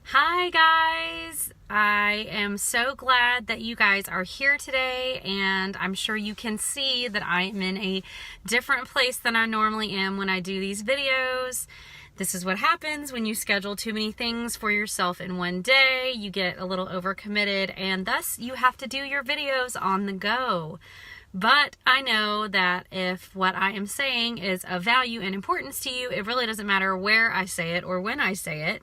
Hi guys! I am so glad that you guys are here today, and I'm sure you can see that I am in a different place than I normally am when I do these videos. This is what happens when you schedule too many things for yourself in one day. You get a little overcommitted, and thus you have to do your videos on the go. But I know that if what I am saying is of value and importance to you, it really doesn't matter where I say it or when I say it.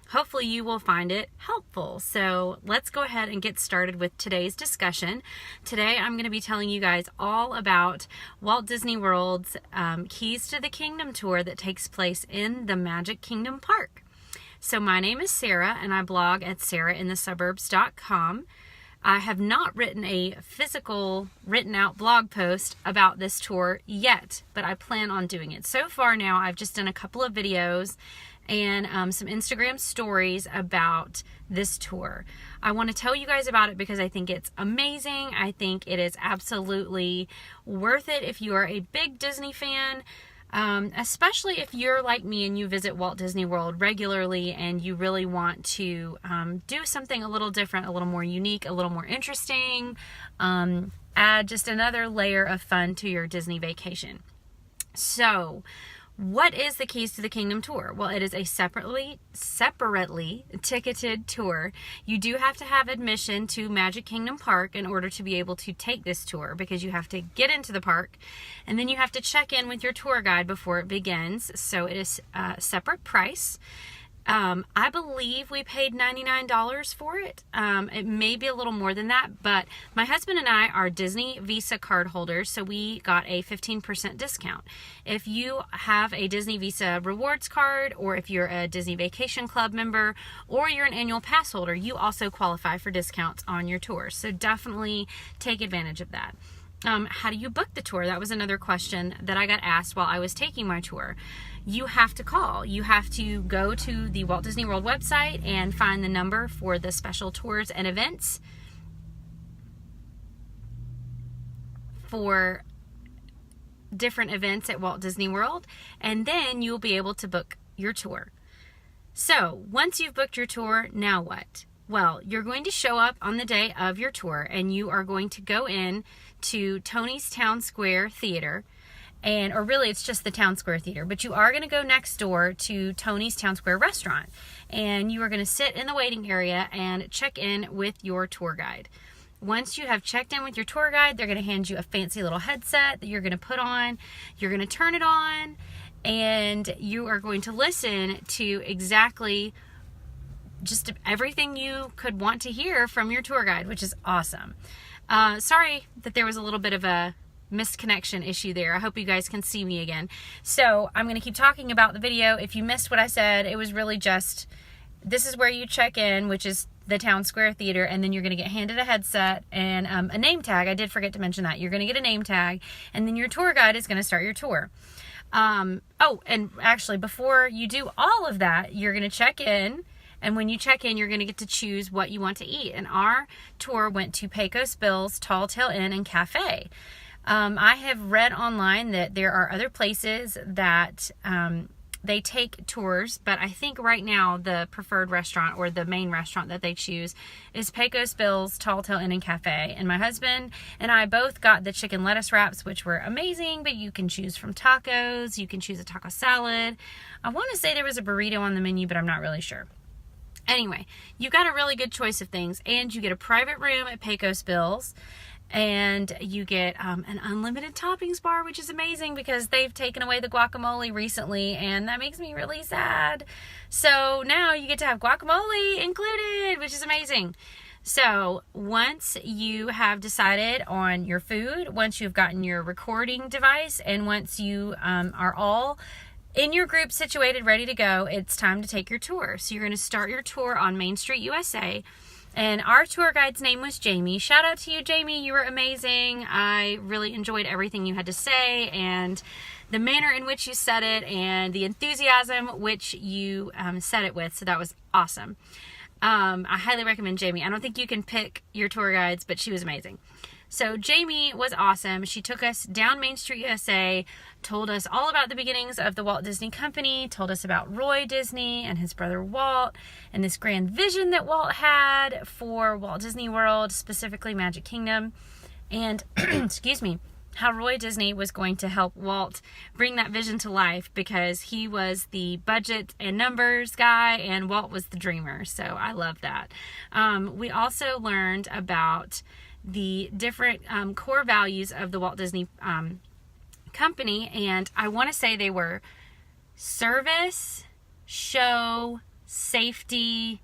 Hopefully you will find it helpful. So let's go ahead and get started with today's discussion. Today I'm going to be telling you guys all about Walt Disney World's Keys to the Kingdom tour that takes place in the Magic Kingdom Park. So my name is Sarah and I blog at sarahinthesuburbs.com. I have not written a physical written out blog post about this tour yet, but I plan on doing it. So far now I've just done a couple of videos and some Instagram stories about this tour. I want to tell you guys about it because I think it's amazing. I think it is absolutely worth it if you are a big Disney fan, especially if you're like me and you visit Walt Disney World regularly and you really want to do something a little different, a little more unique, a little more interesting, add just another layer of fun to your Disney vacation. So, what is the Keys to the Kingdom tour? Well, it is a separately ticketed tour. You do have to have admission to Magic Kingdom Park in order to be able to take this tour, because you have to get into the park and then you have to check in with your tour guide before it begins. So it is a separate price. I believe we paid $99 for it. It may be a little more than that, but my husband and I are Disney Visa card holders, so we got a 15% discount. If you have a Disney Visa rewards card, or if you're a Disney Vacation Club member, or you're an annual pass holder, you also qualify for discounts on your tours. So definitely take advantage of that. How do you book the tour? That was another question that I got asked while I was taking my tour. You have to call. You have to go to the Walt Disney World website and find the number for the special tours and events for different events at Walt Disney World, and then you'll be able to book your tour. So once you've booked your tour, now what? Well, you're going to show up on the day of your tour and you are going to go in to Tony's Town Square Theater, or really it's just the Town Square Theater, but you are going to go next door to Tony's Town Square Restaurant, and you are going to sit in the waiting area and check in with your tour guide. Once you have checked in with your tour guide, they're going to hand you a fancy little headset that you're going to put on. You're going to turn it on and you are going to listen to exactly just everything you could want to hear from your tour guide, which is awesome. Sorry that there was a little bit of a missed connection issue there. I hope you guys can see me again. So I'm going to keep talking about the video. If you missed what I said, it was really just, this is where you check in, which is the Town Square Theater, and then you're going to get handed a headset and a name tag. I did forget to mention that. You're going to get a name tag, and then your tour guide is going to start your tour. Oh, and actually, before you do all of that, you're going to check in. And when you check in, you're going to get to choose what you want to eat. And our tour went to Pecos Bill's Tall Tale Inn and Cafe. I have read online that there are other places that they take tours, but I think right now the preferred restaurant, or the main restaurant that they choose, is Pecos Bill's Tall Tale Inn and Cafe. And my husband and I both got the chicken lettuce wraps, which were amazing, but you can choose from tacos, you can choose a taco salad. I want to say there was a burrito on the menu, but I'm not really sure. Anyway, you got a really good choice of things, and you get a private room at Pecos Bill's, and you get an unlimited toppings bar, which is amazing because they've taken away the guacamole recently, and that makes me really sad. So now you get to have guacamole included, which is amazing. So once you have decided on your food, once you've gotten your recording device, and once you are all in your group situated, ready to go, it's time to take your tour. So you're going to start your tour on Main Street, USA. And our tour guide's name was Jamie. Shout out to you, Jamie. You were amazing. I really enjoyed everything you had to say, and the manner in which you said it, and the enthusiasm which you said it with. So that was awesome. I highly recommend Jamie. I don't think you can pick your tour guides, but she was amazing. So Jamie was awesome. She took us down Main Street, USA, told us all about the beginnings of the Walt Disney Company, told us about Roy Disney and his brother Walt, and this grand vision that Walt had for Walt Disney World, specifically Magic Kingdom, and excuse me, how Roy Disney was going to help Walt bring that vision to life, because he was the budget and numbers guy and Walt was the dreamer. So I love that. We also learned about the different core values of the Walt Disney Company, and I want to say they were service, show, safety,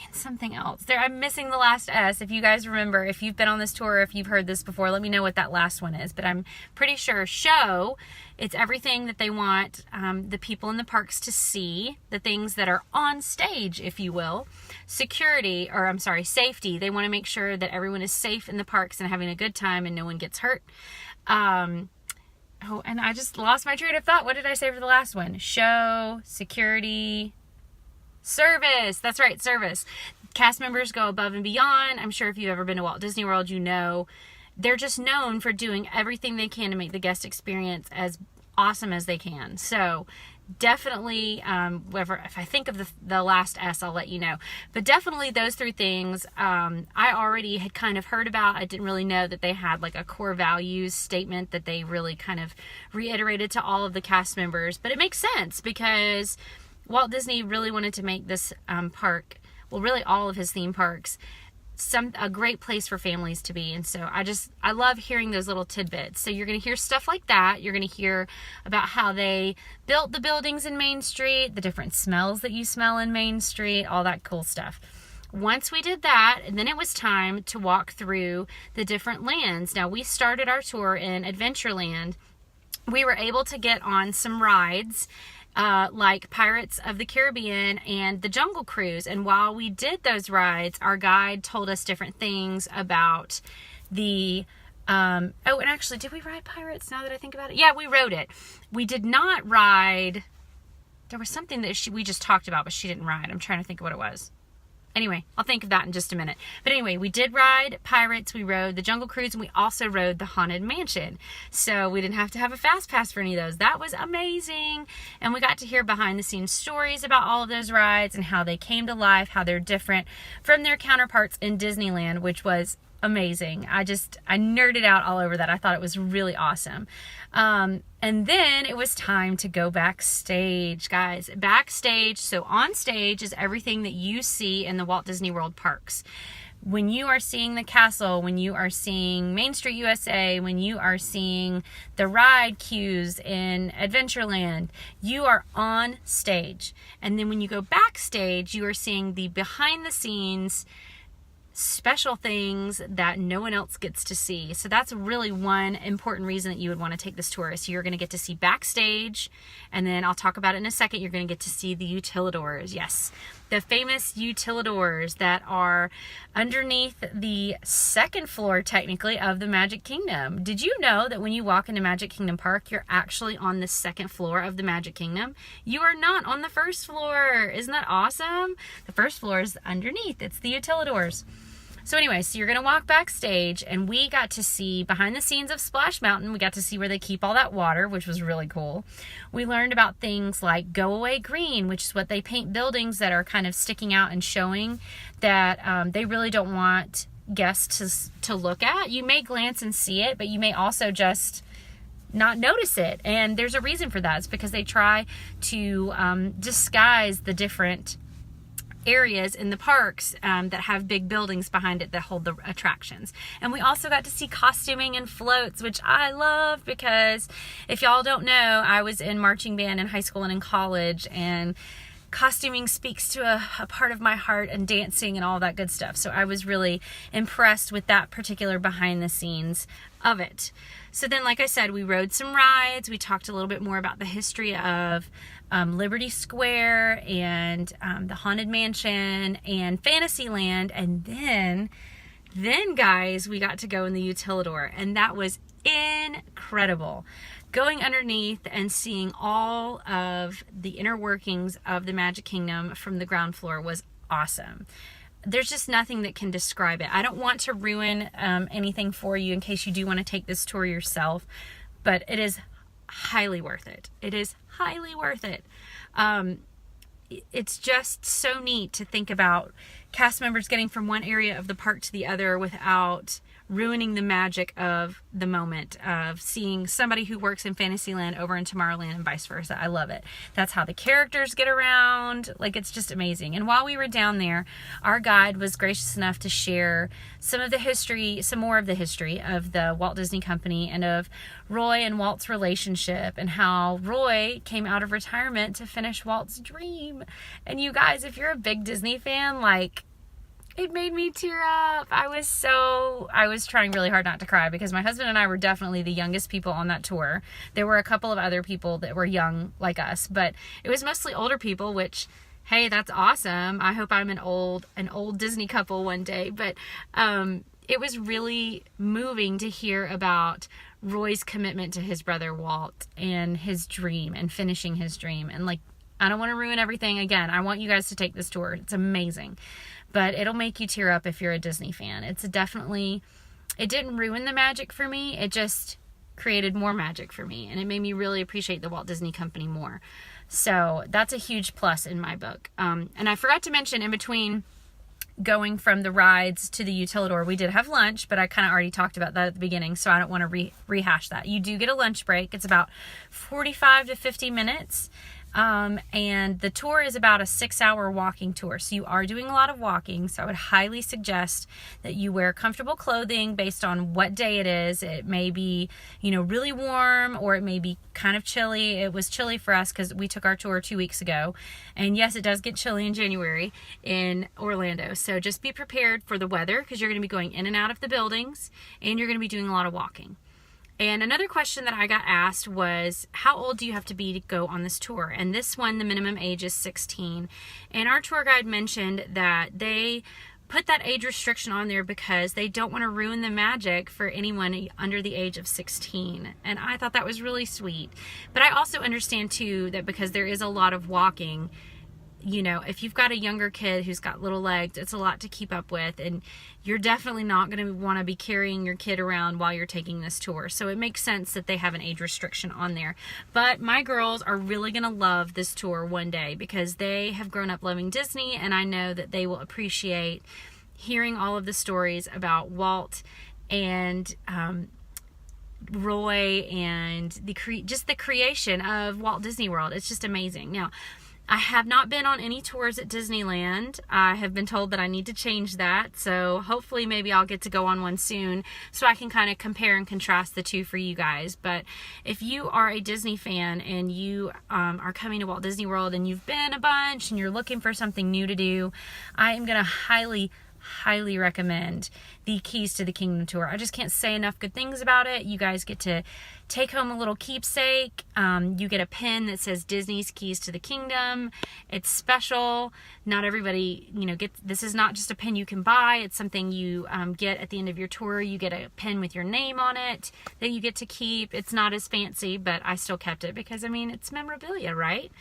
and something else. I'm missing the last S. If you guys remember, if you've been on this tour, if you've heard this before, let me know what that last one is. But I'm pretty sure show, it's everything that they want the people in the parks to see, the things that are on stage, if you will. Safety. They want to make sure that everyone is safe in the parks and having a good time and no one gets hurt. And I just lost my train of thought. What did I say for the last one? Show, security, service. That's right, service. Cast members go above and beyond. I'm sure if you've ever been to Walt Disney World, you know they're just known for doing everything they can to make the guest experience as awesome as they can. So definitely, if I think of the last S, I'll let you know. But definitely those three things I already had kind of heard about. I didn't really know that they had like a core values statement that they really kind of reiterated to all of the cast members. But it makes sense because Walt Disney really wanted to make this park, well, really all of his theme parks, a great place for families to be. And so I love hearing those little tidbits. So you're going to hear stuff like that. You're going to hear about how they built the buildings in Main Street, the different smells that you smell in Main Street, all that cool stuff. Once we did that, and then it was time to walk through the different lands. Now, we started our tour in Adventureland. We were able to get on some rides, like Pirates of the Caribbean and the Jungle Cruise. And while we did those rides, our guide told us different things about the, and actually, did we ride Pirates now that I think about it? Yeah, we rode it. We did not ride, there was something that we just talked about, but she didn't ride. I'm trying to think of what it was. Anyway, I'll think of that in just a minute. But anyway, we did ride Pirates, we rode the Jungle Cruise, and we also rode the Haunted Mansion. So we didn't have to have a fast pass for any of those. That was amazing. And we got to hear behind the scenes stories about all of those rides and how they came to life, how they're different from their counterparts in Disneyland, which was amazing. I nerded out all over that. I thought it was really awesome. And then it was time to go backstage, guys. Backstage, so on stage is everything that you see in the Walt Disney World parks. When you are seeing the castle, when you are seeing Main Street USA, when you are seeing the ride queues in Adventureland, you are on stage. And then when you go backstage, you are seeing the behind the scenes special things that no one else gets to see. So that's really one important reason that you would want to take this tour. So you're going to get to see backstage, and then I'll talk about it in a second. You're going to get to see the utilidors. Yes, the famous utilidors that are underneath the second floor, technically, of the Magic Kingdom. Did you know that when you walk into Magic Kingdom Park, you're actually on the second floor of the Magic Kingdom? You are not on the first floor. Isn't that awesome? The first floor is underneath. It's the utilidors. So anyway, so you're going to walk backstage, and we got to see behind the scenes of Splash Mountain. We got to see where they keep all that water, which was really cool. We learned about things like Go Away Green, which is what they paint buildings that are kind of sticking out and showing that they really don't want guests to look at. You may glance and see it, but you may also just not notice it. And there's a reason for that. It's because they try to disguise the different areas in the parks that have big buildings behind it that hold the attractions. And we also got to see costuming and floats, which I love, because if y'all don't know, I was in marching band in high school and in college, and costuming speaks to a part of my heart, and dancing and all that good stuff. So I was really impressed with that particular behind the scenes of it. So then, like I said, we rode some rides. We talked a little bit more about the history of Liberty Square and the Haunted Mansion and Fantasyland. And then guys, we got to go in the Utilidor, and that was incredible. Going underneath and seeing all of the inner workings of the Magic Kingdom from the ground floor was awesome. there's just nothing that can describe it. I don't want to ruin anything for you in case you do want to take this tour yourself, but it is highly worth it. It is highly worth it. It's just so neat to think about cast members getting from one area of the park to the other without ruining the magic of the moment of seeing somebody who works in Fantasyland over in Tomorrowland and vice versa. I love it. That's how the characters get around. Like, it's just amazing. And while we were down there, our guide was gracious enough to share some more of the history of the Walt Disney Company and of Roy and Walt's relationship and how Roy came out of retirement to finish Walt's dream. And you guys, if you're a big Disney fan, like, it made me tear up. I was trying really hard not to cry because my husband and I were definitely the youngest people on that tour. There were a couple of other people that were young like us, but it was mostly older people, which, hey, that's awesome. I hope I'm an old Disney couple one day. But it was really moving to hear about Roy's commitment to his brother Walt and his dream and finishing his dream. And like, I don't want to ruin everything. Again, I want you guys to take this tour. It's amazing. But it'll make you tear up if you're a Disney fan. It didn't ruin the magic for me. It just created more magic for me. And it made me really appreciate the Walt Disney Company more. So that's a huge plus in my book. And I forgot to mention, in between going from the rides to the Utilidor, we did have lunch, but I kind of already talked about that at the beginning, so I don't want to rehash that. You do get a lunch break. It's about 45 to 50 minutes. And the tour is about a 6-hour walking tour. So you are doing a lot of walking. So I would highly suggest that you wear comfortable clothing based on what day it is. It may be, really warm, or it may be kind of chilly. It was chilly for us because we took our tour 2 weeks ago. And yes, it does get chilly in January in Orlando. So just be prepared for the weather, because you're going to be going in and out of the buildings and you're going to be doing a lot of walking. And another question that I got asked was, how old do you have to be to go on this tour? And this one, the minimum age is 16. And our tour guide mentioned that they put that age restriction on there because they don't want to ruin the magic for anyone under the age of 16. And I thought that was really sweet. But I also understand too that because there is a lot of walking, if you've got a younger kid who's got little legs, it's a lot to keep up with, and you're definitely not going to want to be carrying your kid around while you're taking this tour. So it makes sense that they have an age restriction on there. But my girls are really going to love this tour one day because they have grown up loving Disney, and I know that they will appreciate hearing all of the stories about Walt and Roy and the creation of Walt Disney World. It's just amazing. Now, I have not been on any tours at Disneyland. I have been told that I need to change that. So hopefully maybe I'll get to go on one soon so I can kind of compare and contrast the two for you guys. But if you are a Disney fan and you are coming to Walt Disney World and you've been a bunch and you're looking for something new to do, I am going to highly recommend the Keys to the Kingdom tour. I just can't say enough good things about it. You guys get to take home a little keepsake. You get a pin that says Disney's Keys to the Kingdom. It's special. Not everybody, this is not just a pin you can buy. It's something you get at the end of your tour. You get a pin with your name on it that you get to keep. It's not as fancy, but I still kept it because, it's memorabilia, right?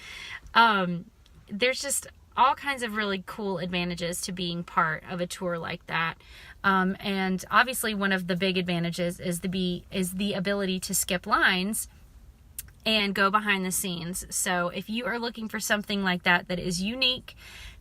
There's just all kinds of really cool advantages to being part of a tour like that. And obviously one of the big advantages is the ability to skip lines and go behind the scenes. So if you are looking for something like that is unique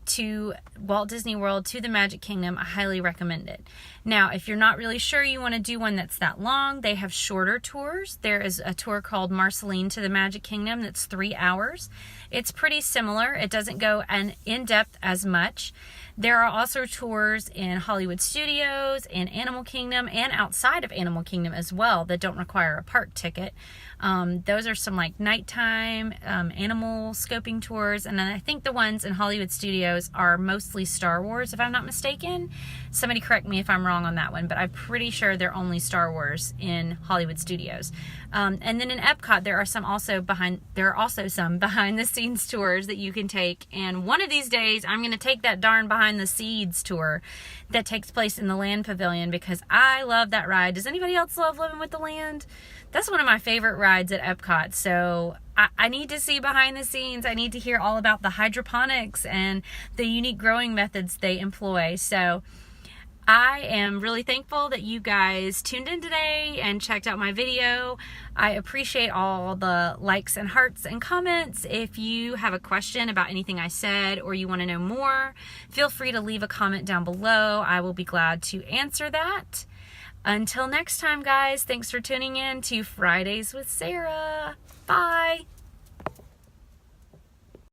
to Walt Disney World, to the Magic Kingdom, I highly recommend it. Now, if you're not really sure you want to do one that's that long, they have shorter tours. There is a tour called Marceline to the Magic Kingdom that's 3 hours. It's pretty similar. It doesn't go in depth as much. There are also tours in Hollywood Studios and Animal Kingdom and outside of Animal Kingdom as well that don't require a park ticket. Those are some like nighttime animal scoping tours, and then I think the ones in Hollywood Studios are mostly Star Wars, if I'm not mistaken. Somebody correct me if I'm wrong on that one, but I'm pretty sure they're only Star Wars in Hollywood Studios. And then in Epcot, there are also some behind the scenes tours that you can take. And one of these days, I'm going to take that darn behind the seeds tour that takes place in the land pavilion, because I love that ride. Does anybody else love Living with the Land? That's one of my favorite rides at Epcot. So I need to see behind the scenes. I need to hear all about the hydroponics and the unique growing methods they employ. So I am really thankful that you guys tuned in today and checked out my video. I appreciate all the likes and hearts and comments. If you have a question about anything I said or you want to know more, feel free to leave a comment down below. I will be glad to answer that. Until next time, guys, thanks for tuning in to Fridays with Sarah. Bye.